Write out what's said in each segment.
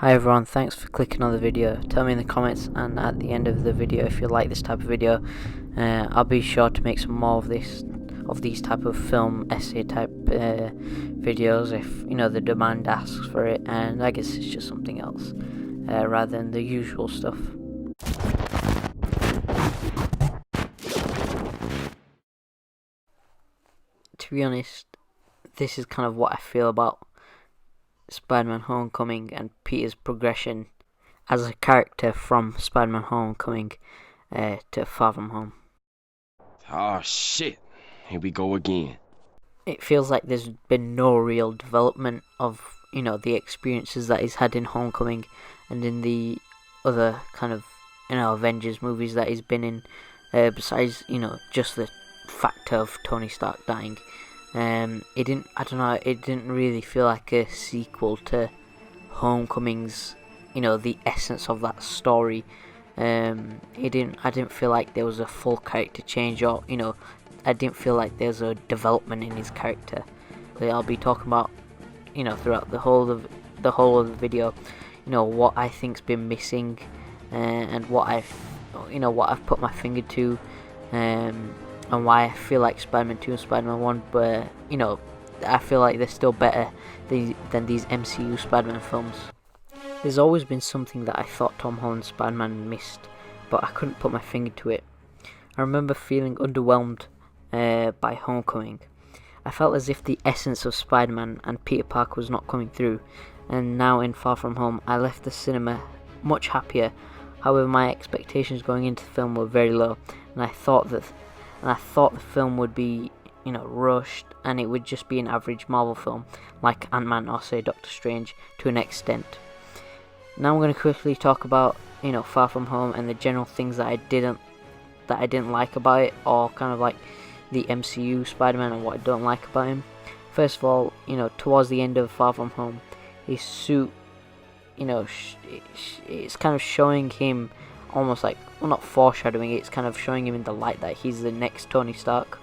Hi everyone, thanks for clicking on the video. Tell me in the comments and at the end of the video if you like this type of video. I'll be sure to make some more of these type of film essay type videos if the demand asks for it, and I guess it's just something else rather than the usual stuff. To be honest, this is kind of what I feel about Spider-Man Homecoming and Peter's progression as a character from Spider-Man Homecoming to Far From Home. Oh shit, here we go again. It feels like there's been no real development of the experiences that he's had in Homecoming and in the other kind of Avengers movies that he's been in, besides just the fact of Tony Stark dying. It didn't really feel like a sequel to Homecoming's, the essence of that story. I didn't feel like there was a full character change, or I didn't feel like there's a development in his character that I'll be talking about throughout the whole of the video. What I think's been missing, and what I've put my finger to, and why I feel like Spider-Man 2 and Spider-Man 1, but I feel like they're still better than these MCU Spider-Man films. There's always been something that I thought Tom Holland's Spider-Man missed, but I couldn't put my finger to it. I remember feeling underwhelmed by Homecoming. I felt as if the essence of Spider-Man and Peter Parker was not coming through, and now in Far From Home I left the cinema much happier. However, my expectations going into the film were very low, and I thought the film would be rushed, and it would just be an average Marvel film like Ant-Man or say Doctor Strange to an extent. Now I'm going to quickly talk about Far From Home and the general things that I didn't like about it, or kind of like the MCU Spider-Man and what I don't like about him. First of all, towards the end of Far From Home, his suit, it's kind of showing him almost like, well, not foreshadowing, it's kind of showing him in the light that he's the next Tony Stark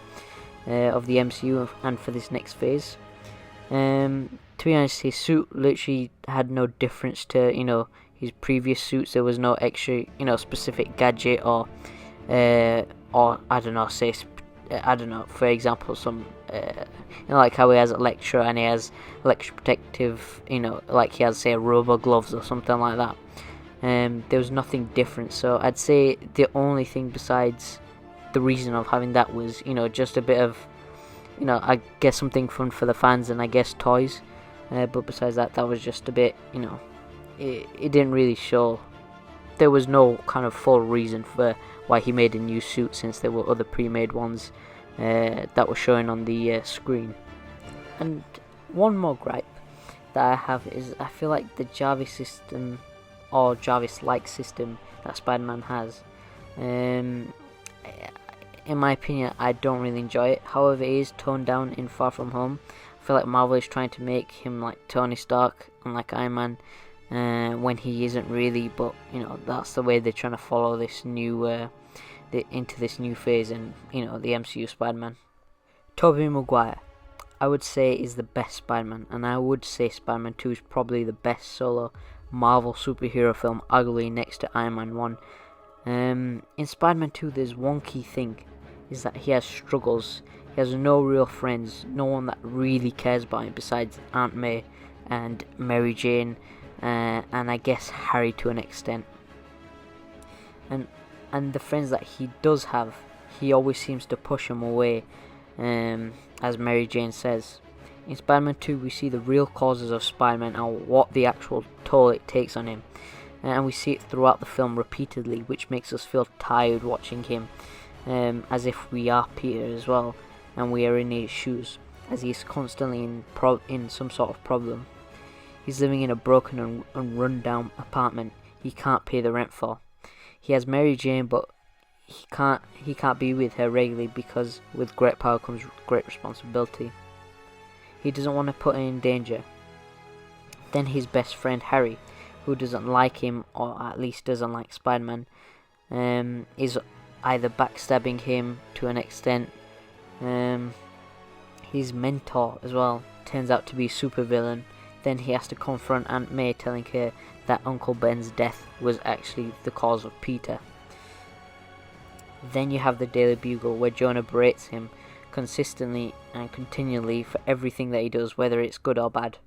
of the MCU and for this next phase. To be honest, his suit literally had no difference to his previous suits. There was no extra specific gadget or I don't know, for example, some like how he has Electro and he has electroprotective, like he has say rubber gloves or something like that. There was nothing different, so I'd say the only thing besides the reason of having that was just a bit of I guess something fun for the fans and I guess toys, but besides that was just a bit it didn't really show. There was no kind of full reason for why he made a new suit, since there were other pre-made ones that were showing on the screen. And one more gripe that I have is I feel like the Jarvis system, or Jarvis-like system that Spider-Man has, in my opinion, I don't really enjoy it. However, it is toned down in Far From Home. I feel like Marvel is trying to make him like Tony Stark and like Iron Man, when he isn't really, but that's the way they're trying to follow this new into this new phase in the MCU Spider-Man. Tobey Maguire, I would say, is the best Spider-Man, and I would say Spider-Man 2 is probably the best solo Marvel superhero film, arguably next to Iron Man 1. In Spider-Man 2, there's one key thing, is that he has struggles. He has no real friends, no one that really cares about him besides Aunt May and Mary Jane, and I guess Harry to an extent. And the friends that he does have, he always seems to push them away, as Mary Jane says. In Spider-Man 2, we see the real causes of Spider-Man and what the actual toll it takes on him. And we see it throughout the film repeatedly, which makes us feel tired watching him, as if we are Peter as well, and we are in his shoes, as he is constantly in some sort of problem. He's living in a broken and run-down apartment he can't pay the rent for. He has Mary Jane, but he can't be with her regularly because with great power comes great responsibility. He doesn't want to put her in danger. Then his best friend Harry, who doesn't like him, or at least doesn't like Spider-Man, is either backstabbing him to an extent. His mentor as well turns out to be a supervillain, then he has to confront Aunt May, telling her that Uncle Ben's death was actually the cause of Peter. Then you have the Daily Bugle, where Jonah berates him consistently and continually for everything that he does, whether it's good or bad.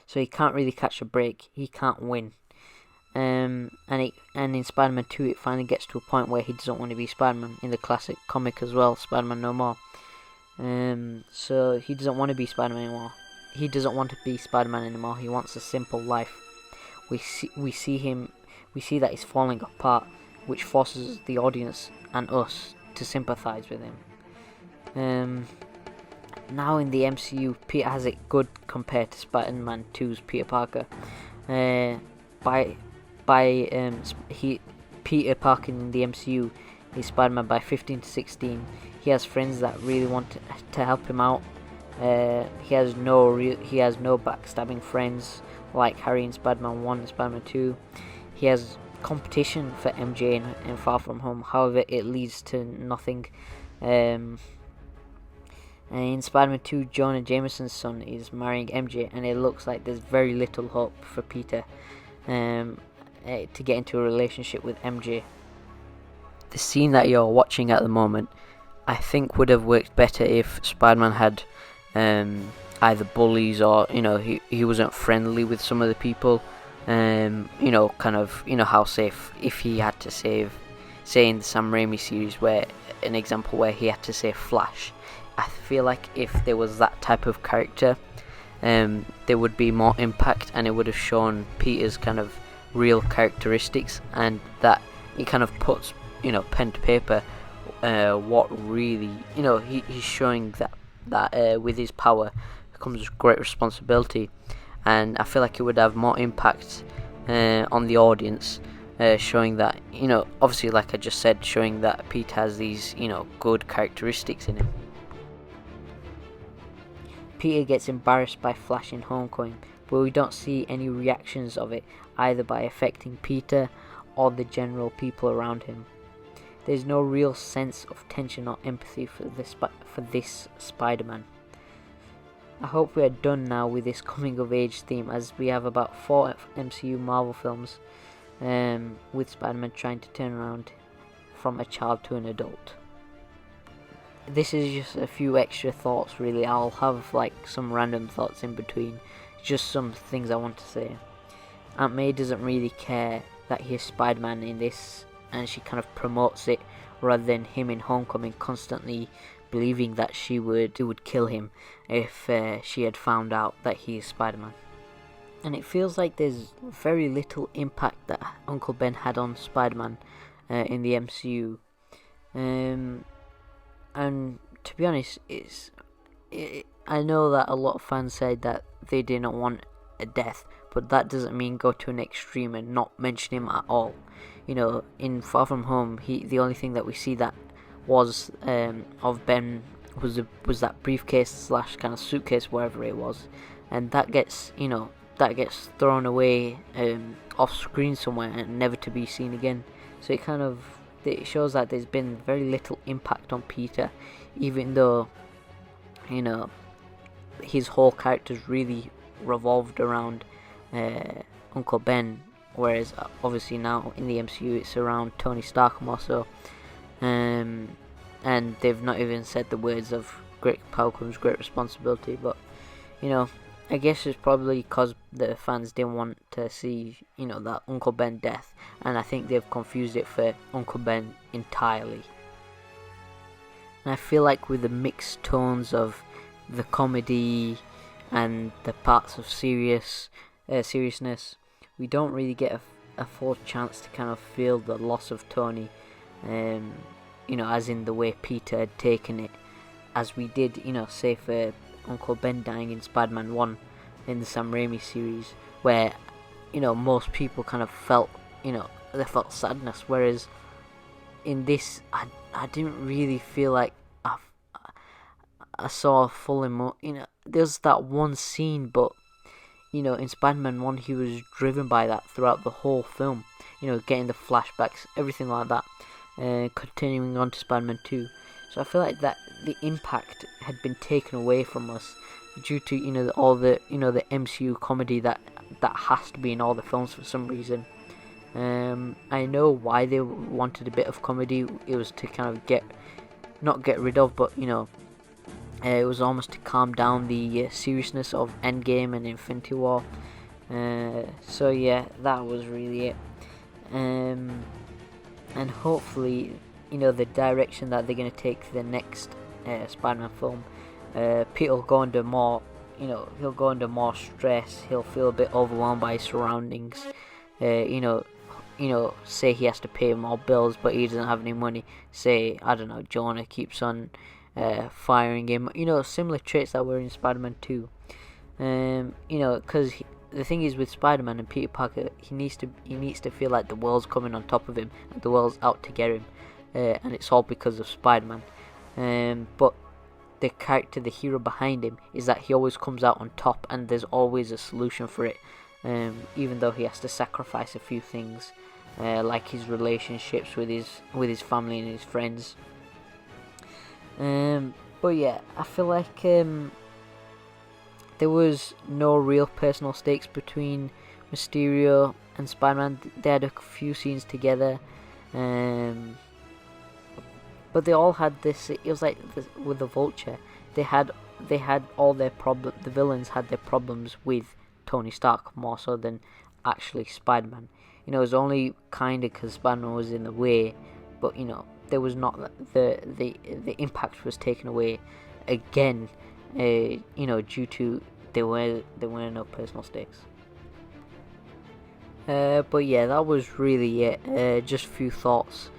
So he can't really catch a break. He can't win. And in Spider-Man 2, it finally gets to a point where he doesn't want to be Spider-Man. In the classic comic as well, Spider-Man No More. So he doesn't want to be Spider-Man anymore. He doesn't want to be Spider-Man anymore. He wants a simple life. We see that he's falling apart, which forces the audience and us to sympathize with him. Now in the MCU, Peter has it good compared to Spider-Man 2's Peter Parker. Peter Parker in the MCU is Spider-Man by 15 to 16. He has friends that really want to help him out. He has no backstabbing friends like Harry in Spider-Man 1 and Spider-Man 2. He has competition for MJ in Far From Home. However, it leads to nothing. And in Spider-Man 2, Jonah Jameson's son is marrying MJ, and it looks like there's very little hope for Peter to get into a relationship with MJ. The scene that you're watching at the moment, I think, would have worked better if Spider-Man had either bullies, or he wasn't friendly with some of the people. How safe if he had to save, say in the Sam Raimi series, where an example where he had to save Flash. I feel like if there was that type of character, there would be more impact, and it would have shown Peter's kind of real characteristics, and that he kind of puts pen to paper what really he's showing that with his power comes great responsibility, and I feel like it would have more impact on the audience, showing that obviously, like I just said, showing that Peter has these good characteristics in him. Peter gets embarrassed by Flash in Homecoming, but we don't see any reactions of it, either by affecting Peter or the general people around him. There's no real sense of tension or empathy for this Spider-Man. I hope we are done now with this coming of age theme, as we have about 4 MCU Marvel films with Spider-Man trying to turn around from a child to an adult. This is just a few extra thoughts, really. I'll have some random thoughts in between, just some things I want to say. Aunt May doesn't really care that he's Spider-Man in this, and she kind of promotes it rather than him in Homecoming constantly believing that it would kill him if she had found out that he is Spider-Man. And it feels like there's very little impact that Uncle Ben had on Spider-Man in the MCU. And to be honest, I know that a lot of fans said that they didn't want a death, but that doesn't mean go to an extreme and not mention him at all. In Far From Home, the only thing that we see that was of Ben was that briefcase / kind of suitcase, wherever it was, and that gets thrown away off screen somewhere and never to be seen again. So it shows that there's been very little impact on Peter, even though his whole character's really revolved around Uncle Ben, whereas obviously now in the MCU it's around Tony Stark more so, and they've not even said the words of great power comes great responsibility. But I guess it's probably because the fans didn't want to see that Uncle Ben death, and I think they've confused it for Uncle Ben entirely. And I feel like with the mixed tones of the comedy and the parts of seriousness, we don't really get a full chance to kind of feel the loss of Tony, as in the way Peter had taken it, as we did, say for Uncle Ben dying in Spider-Man 1 in the Sam Raimi series, where most people kind of felt they felt sadness, whereas in this I didn't really feel like I saw a full there's that one scene, but in Spider-Man 1 he was driven by that throughout the whole film, getting the flashbacks, everything like that, continuing on to Spider-Man 2. So I feel like that the impact had been taken away from us due to all the the MCU comedy that has to be in all the films for some reason. I know why they wanted a bit of comedy. It was to kind of not get rid of, but it was almost to calm down the seriousness of Endgame and Infinity War. So yeah, that was really it. And hopefully, the direction that they're going to take the next Spider-Man film, Peter will go under more, he'll go under more stress. He'll feel a bit overwhelmed by his surroundings. Say he has to pay more bills, but he doesn't have any money. Say, I don't know, Jonah keeps on firing him. Similar traits that were in Spider-Man 2. Because the thing is with Spider-Man and Peter Parker, he needs to feel like the world's coming on top of him, and the world's out to get him, and it's all because of Spider-Man. But the character, the hero behind him, is that he always comes out on top, and there's always a solution for it. Even though he has to sacrifice a few things, like his relationships with his family and his friends. But yeah, I feel like there was no real personal stakes between Mysterio and Spider-Man. They had a few scenes together, but they all had this. It was like this, with the Vulture, they had all their problem. The villains had their problems with Tony Stark more so than actually Spider-Man. It was only kind of because Spider-Man was in the way, but there was not the impact was taken away again. Due to there were no personal stakes. But yeah, that was really it. Just a few thoughts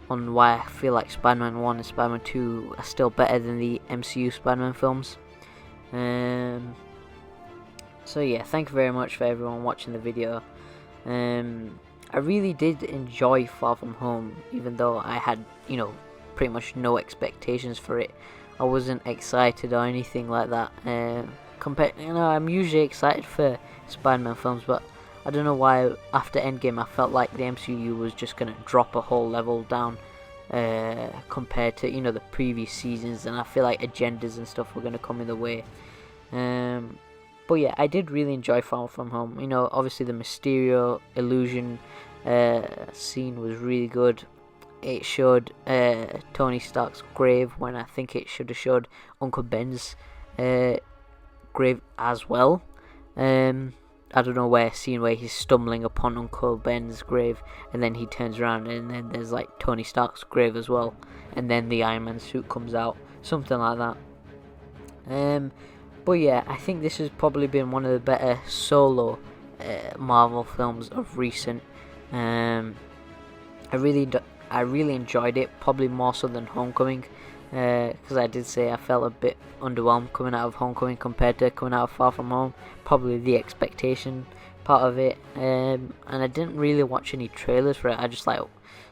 on why I feel like Spider-Man 1 and Spider-Man 2 are still better than the MCU Spider-Man films. So yeah, thank you very much for everyone watching the video. I really did enjoy Far From Home, even though I had, pretty much no expectations for it. I wasn't excited or anything like that. I'm usually excited for Spider-Man films, but I don't know why after Endgame I felt like the MCU was just gonna drop a whole level down compared to the previous seasons, and I feel like agendas and stuff were gonna come in the way. But yeah, I did really enjoy Far From Home. Obviously the Mysterio illusion scene was really good. It showed Tony Stark's grave when I think it should have showed Uncle Ben's grave as well. I don't know where scene where he's stumbling upon Uncle Ben's grave, and then he turns around and then there's like Tony Stark's grave as well, and then the Iron Man suit comes out, something like that. But yeah, I think this has probably been one of the better solo Marvel films of recent. I really enjoyed it, probably more so than Homecoming, because I did say I felt a bit underwhelmed coming out of Homecoming compared to coming out of Far From Home. Probably the expectation part of it, and I didn't really watch any trailers for it. I just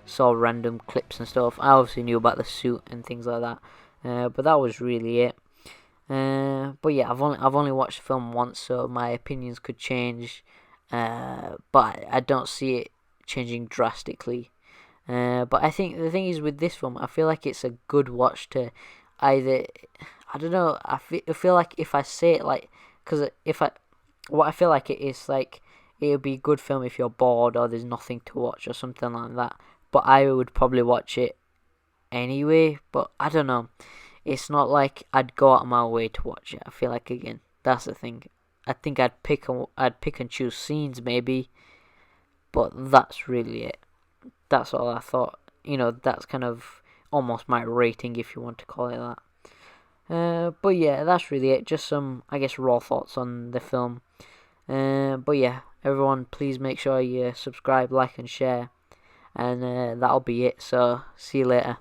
saw random clips and stuff. I obviously knew about the suit and things like that, but that was really it. But yeah, I've only watched the film once, so my opinions could change, but I don't see it changing drastically. But I think the thing is with this film, I feel like it's a good watch to either, I don't know, I feel like if I say it because what I feel like it is like, it would be a good film if you're bored or there's nothing to watch or something like that. But I would probably watch it anyway, but I don't know. It's not like I'd go out of my way to watch it. I feel like, again, that's the thing. I think I'd pick and choose scenes maybe, but that's really it. That's all I thought. That's kind of almost my rating, if you want to call it that. But yeah, that's really it. Just some, I guess, raw thoughts on the film. But yeah, everyone, please make sure you subscribe, like, and share. And that'll be it. So, see you later.